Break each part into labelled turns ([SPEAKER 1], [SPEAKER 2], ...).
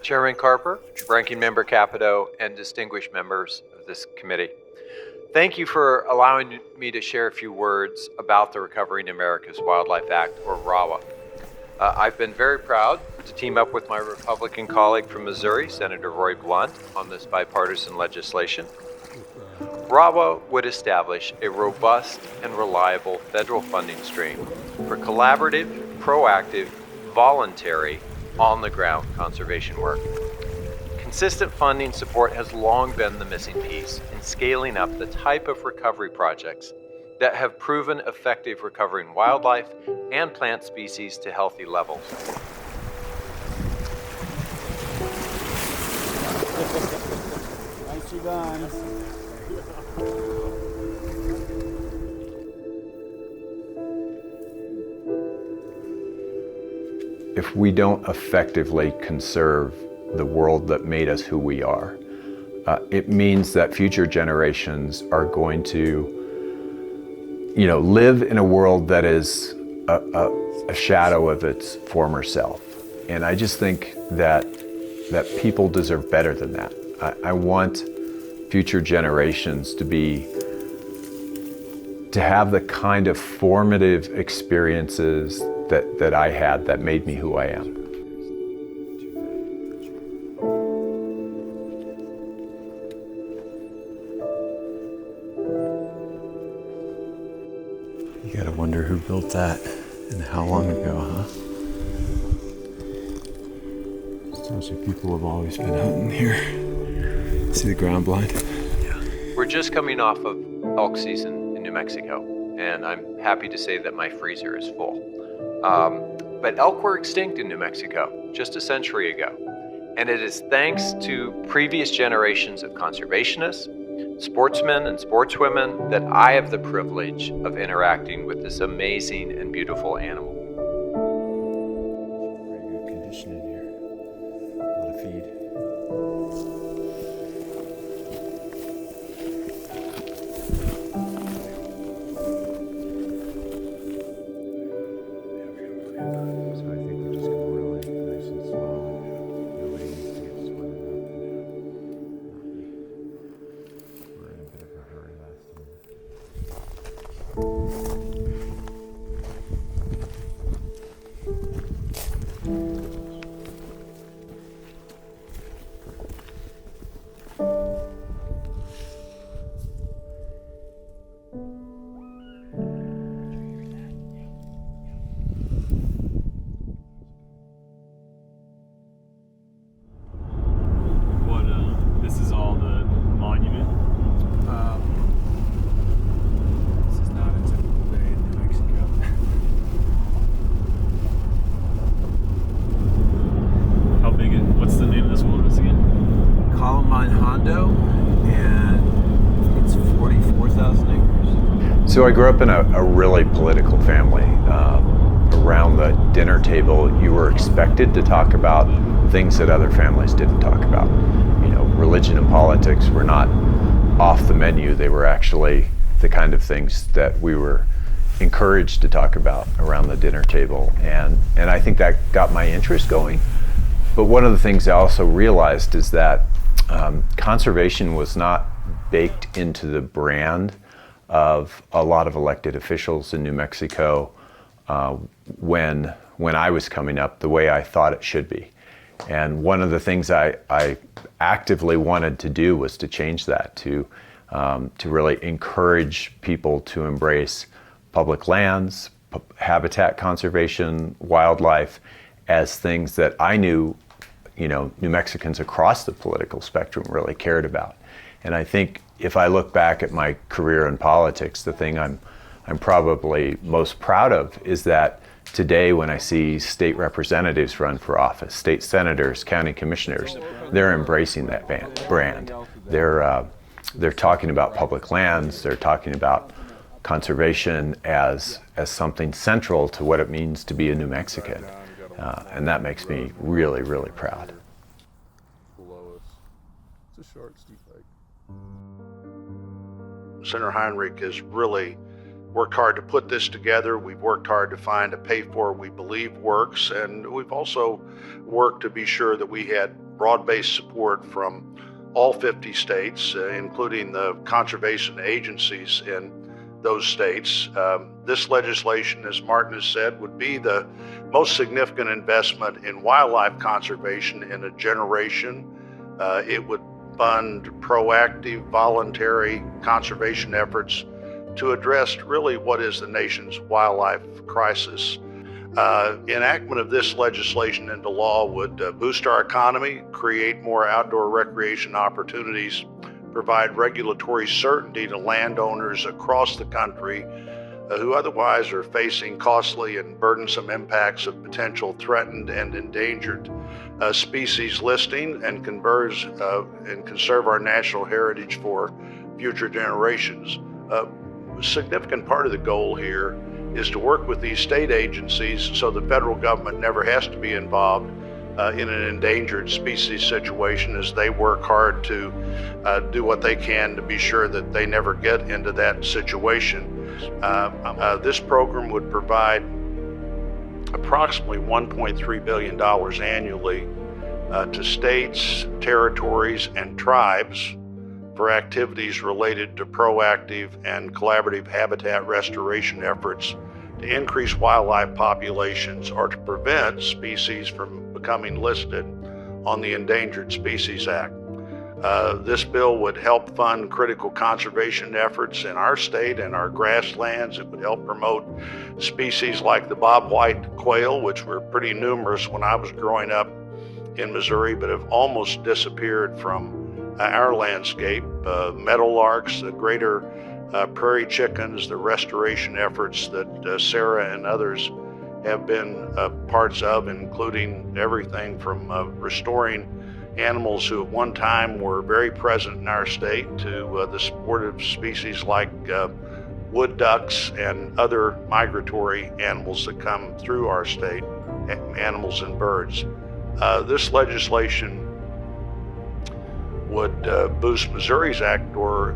[SPEAKER 1] Chairman Carper, Ranking Member Capito, and distinguished members of this committee. Thank you for allowing me to share a few words about the Recovering America's Wildlife Act, or RAWA. I've been very proud to team up with my Republican colleague from Missouri, Senator Roy Blunt, on this bipartisan legislation. RAWA would establish a robust and reliable federal funding stream for collaborative, proactive, voluntary, on-the-ground conservation work. Consistent funding support has long been the missing piece in scaling up the type of recovery projects that have proven effective recovering wildlife and plant species to healthy levels.
[SPEAKER 2] Nicely done.
[SPEAKER 3] If we don't effectively conserve the world that made us who we are, it means that future generations are going to, live in a world that is a shadow of its former self. And I just think that people deserve better than that. I want future generations to have the kind of formative experiences that I had that made me who I am.
[SPEAKER 4] You gotta wonder who built that and how long ago, huh? Tells you people have always been hunting here. See the ground blind?
[SPEAKER 1] Yeah. We're just coming off of elk season in New Mexico, and I'm happy to say that my freezer is full. But elk were extinct in New Mexico just a century ago. And it is thanks to previous generations of conservationists, sportsmen and sportswomen that I have the privilege of interacting with this amazing and beautiful animal.
[SPEAKER 4] Very good condition in here. A lot of feed. So I think we're just going to roll it nice and slow. Nobody needs to get sweated up. We're in a bit of a hurry last time.
[SPEAKER 5] This is all the monument.
[SPEAKER 4] This is not a typical day in New Mexico.
[SPEAKER 5] How big what's the name of this wilderness again?
[SPEAKER 3] Columbine Hondo, and it's 44,000 acres. So I grew up in a really political family. Around the dinner table, you were expected to talk about things that other families didn't talk about. Religion and politics were not off the menu. They were actually the kind of things that we were encouraged to talk about around the dinner table. And I think that got my interest going. But one of the things I also realized is that conservation was not baked into the brand of a lot of elected officials in New Mexico when I was coming up the way I thought it should be. And one of the things I actively wanted to do was to change that, to really encourage people to embrace public lands, habitat conservation, wildlife as things that I knew, New Mexicans across the political spectrum really cared about. And I think if I look back at my career in politics, the thing I'm probably most proud of is that today when I see state representatives run for office, state senators, county commissioners, they're embracing that brand. They're talking about public lands, they're talking about conservation as something central to what it means to be a New Mexican. And that makes me really, really proud.
[SPEAKER 2] Below us. It's a short, steep hike.
[SPEAKER 6] Senator Heinrich has really worked hard to put this together. We've worked hard to find a pay-for we believe works, and we've also worked to be sure that we had broad-based support from all 50 states, including the conservation agencies in those states. This legislation, as Martin has said, would be the most significant investment in wildlife conservation in a generation. It would fund proactive, voluntary conservation efforts to address really what is the nation's wildlife crisis. Enactment of this legislation into law would boost our economy, create more outdoor recreation opportunities, provide regulatory certainty to landowners across the country who otherwise are facing costly and burdensome impacts of potential threatened and endangered species listing, and conserve our natural heritage for future generations. A significant part of the goal here is to work with these state agencies so the federal government never has to be involved in an endangered species situation, as they work hard to do what they can to be sure that they never get into that situation. This program would provide approximately $1.3 billion annually to states, territories, and tribes for activities related to proactive and collaborative habitat restoration efforts to increase wildlife populations or to prevent species from becoming listed on the Endangered Species Act. This bill would help fund critical conservation efforts in our state and our grasslands. It would help promote species like the bobwhite quail, which were pretty numerous when I was growing up in Missouri, but have almost disappeared from our landscape. Meadowlarks, the greater prairie chickens, the restoration efforts that Sarah and others have been parts of, including everything from restoring animals who at one time were very present in our state to the supportive species like wood ducks and other migratory animals that come through our state, animals and birds. This legislation would boost Missouri's outdoor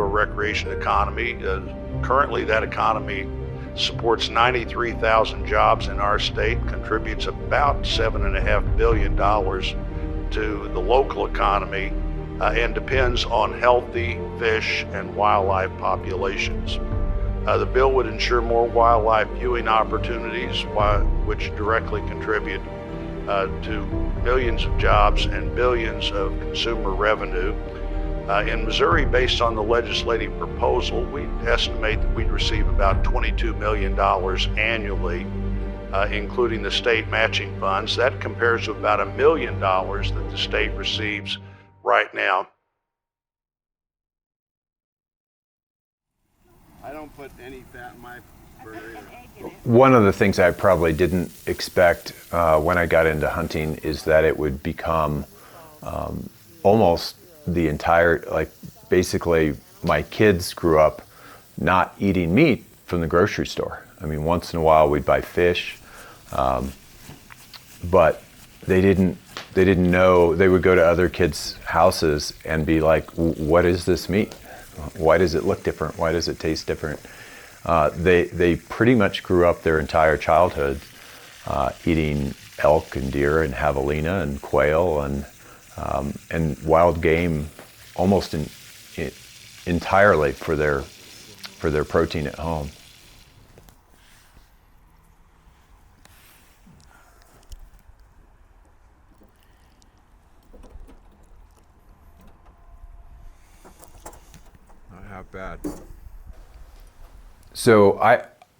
[SPEAKER 6] recreation economy. Currently, that economy supports 93,000 jobs in our state, contributes about $7.5 billion to the local economy, and depends on healthy fish and wildlife populations. The bill would ensure more wildlife viewing opportunities, which directly contribute to millions of jobs and billions of consumer revenue. In Missouri, based on the legislative proposal, we estimate that we'd receive about $22 million annually, including the state matching funds. That compares to about $1 million that the state receives right now.
[SPEAKER 7] I don't put any fat in my burger either.
[SPEAKER 3] One of the things I probably didn't expect when I got into hunting is that it would become almost the entire, like basically my kids grew up not eating meat from the grocery store. I mean, once in a while we'd buy fish, but they didn't know. They would go to other kids' houses and be like, what is this meat? Why does it look different? Why does it taste different? They pretty much grew up their entire childhood eating elk and deer and javelina and quail and wild game almost entirely for their protein at home.
[SPEAKER 2] Not half bad.
[SPEAKER 3] So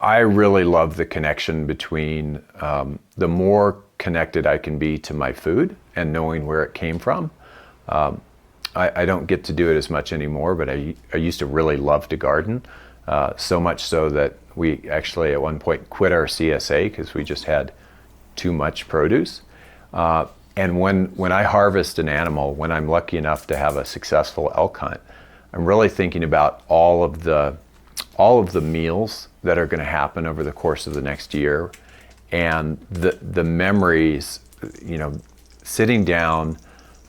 [SPEAKER 3] I really love the connection between the more connected I can be to my food and knowing where it came from. I don't get to do it as much anymore, but I used to really love to garden, so much so that we actually at one point quit our CSA because we just had too much produce. And when I harvest an animal, when I'm lucky enough to have a successful elk hunt, I'm really thinking about all of the meals that are going to happen over the course of the next year, and the memories, sitting down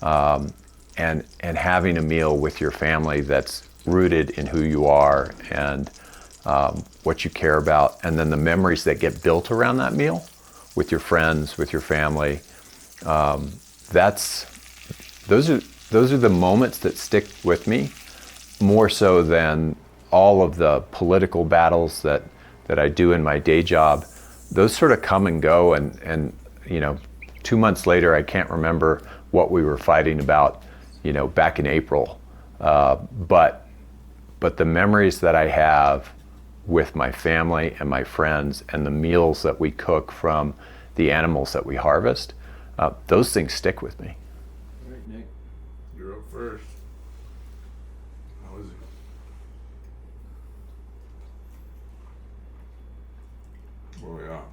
[SPEAKER 3] and having a meal with your family that's rooted in who you are and what you care about, and then the memories that get built around that meal with your friends, with your family. Those are the moments that stick with me more so than all of the political battles that I do in my day job. Those sort of come and go, and 2 months later, I can't remember what we were fighting about, back in April. But the memories that I have with my family and my friends and the meals that we cook from the animals that we harvest, those things stick with me.
[SPEAKER 2] All right, Nick, you're up first. How is it? Where we are?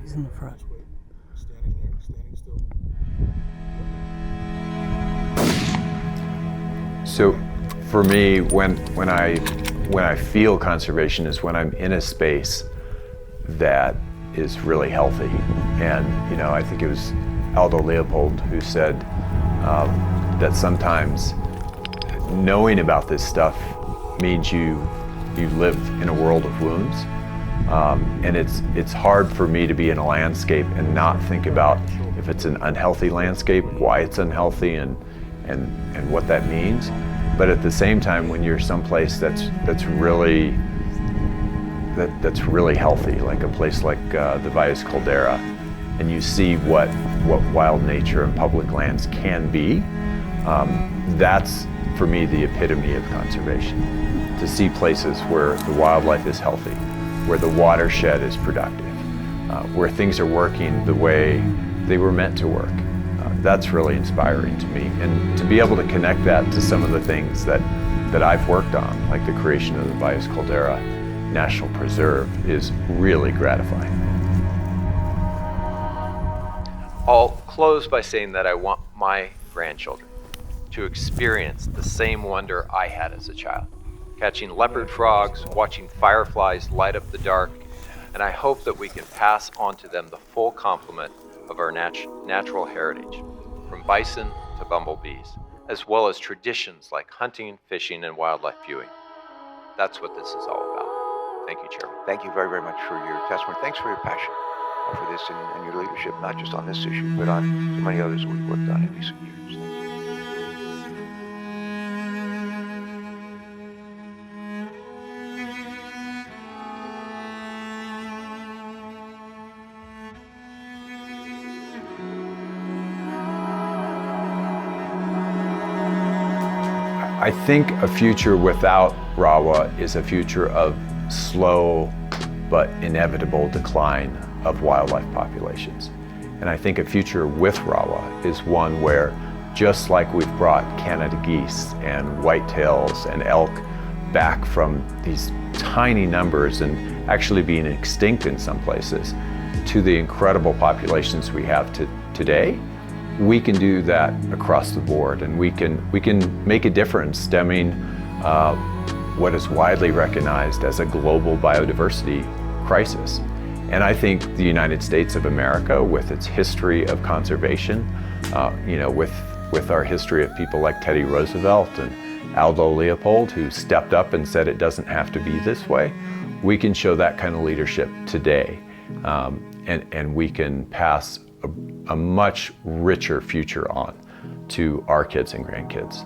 [SPEAKER 8] He's in the front.
[SPEAKER 2] Standing there, standing still.
[SPEAKER 3] So for me, when I feel conservation is when I'm in a space that is really healthy. And I think it was Aldo Leopold who said that sometimes knowing about this stuff means you live in a world of wounds. And it's hard for me to be in a landscape and not think about if it's an unhealthy landscape, why it's unhealthy, and what that means. But at the same time, when you're someplace that's really healthy, like a place like the Valles Caldera, and you see what wild nature and public lands can be, that's for me the epitome of conservation. To see places where the wildlife is healthy, where the watershed is productive, where things are working the way they were meant to work. That's really inspiring to me. And to be able to connect that to some of the things that I've worked on, like the creation of the Valles Caldera National Preserve, is really gratifying.
[SPEAKER 1] I'll close by saying that I want my grandchildren to experience the same wonder I had as a child. Catching leopard frogs, watching fireflies light up the dark, and I hope that we can pass on to them the full complement of our natural heritage, from bison to bumblebees, as well as traditions like hunting, fishing, and wildlife viewing. That's what this is all about. Thank you, Chairman.
[SPEAKER 9] Thank you very, very much for your testimony. Thanks for your passion for this and your leadership, not just on this issue, but on so many others we've worked on in recent years.
[SPEAKER 3] I think a future without RAWA is a future of slow but inevitable decline of wildlife populations. And I think a future with RAWA is one where, just like we've brought Canada geese and whitetails and elk back from these tiny numbers and actually being extinct in some places to the incredible populations we have today, we can do that across the board, and we can make a difference stemming what is widely recognized as a global biodiversity crisis. And I think the United States of America, with its history of conservation, with our history of people like Teddy Roosevelt and Aldo Leopold, who stepped up and said it doesn't have to be this way, we can show that kind of leadership today, and we can pass a much richer future on to our kids and grandkids.